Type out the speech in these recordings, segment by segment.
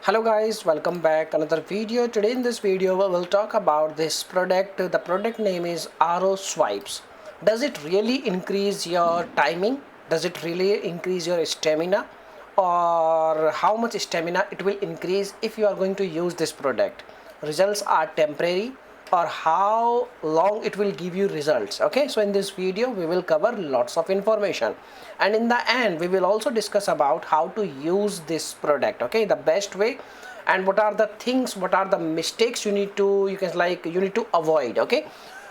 Hello guys, welcome back another video. Today in this video we will talk about this product. The product name is RO Swipes. Does it really increase your timing? Does it really increase your stamina? Or how much stamina it will increase if you are going to use this product? Results are temporary, or how long it will give you results. Okay, so in this video we will cover lots of information, and in the end we will also discuss about how to use this product, okay, the best way, and what are the things, what are the mistakes you need to avoid. Okay,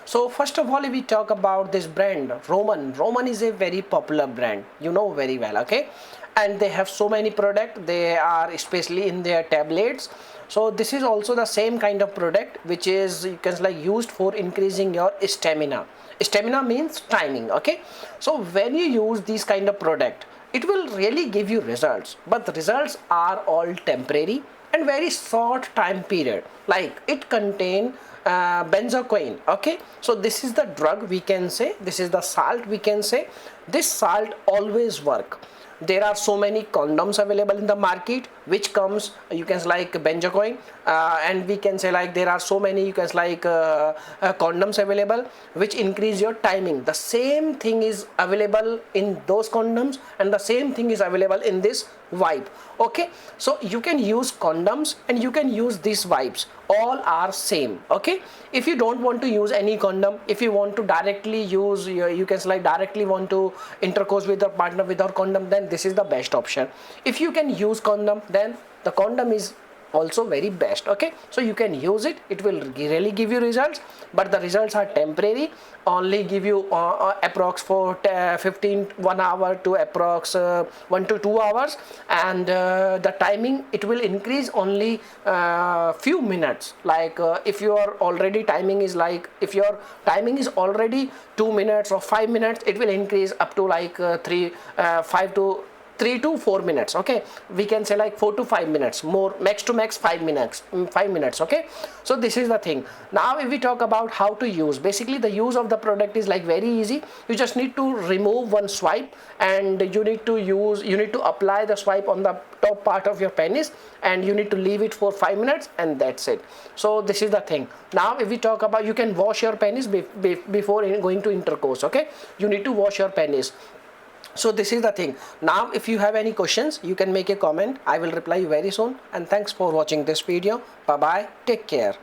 so first of all, if we talk about this brand Roman is a very popular brand, you know very well. Okay, and they have so many products. They are especially in their tablets. So this is also the same kind of product which is used for increasing your stamina means timing. Okay, so when you use this kind of product, it will really give you results, but the results are all temporary and very short time period. Like, it contain benzocaine. Okay, so this is the drug, we can say, this is the salt, we can say. This salt always work. There are so many condoms available in the market which comes, benzocaine, and we can say there are so many condoms available which increase your timing. The same thing is available in those condoms, and the same thing is available in this wipe. Okay, so you can use condoms and you can use these wipes, all are same. Okay, if you don't want to use any condom, if you want to directly use directly want to intercourse with your partner without condom, then this is the best option. If you can use condom, then the condom is also very best. Okay, so you can use it, it will really give you results, but the results are temporary, only give you approx for 1 hour to approx 1 to 2 hours, and the timing, it will increase only few minutes. If your already timing is if your timing is already 2 minutes or 5 minutes, it will increase up to 3 to 4 minutes. Okay, we can say 4 to 5 minutes more, max to max 5 minutes. Okay, so this is the thing. Now if we talk about how to use, basically the use of the product is very easy. You just need to remove one swipe, and you need to apply the swipe on the top part of your penis, and you need to leave it for 5 minutes, and that's it. So this is the thing. Now if we talk about, you can wash your penis before going to intercourse. Okay, you need to wash your penis. So this is the thing. Now if you have any questions, you can make a comment. I will reply you very soon, and thanks for watching this video. Bye bye, take care.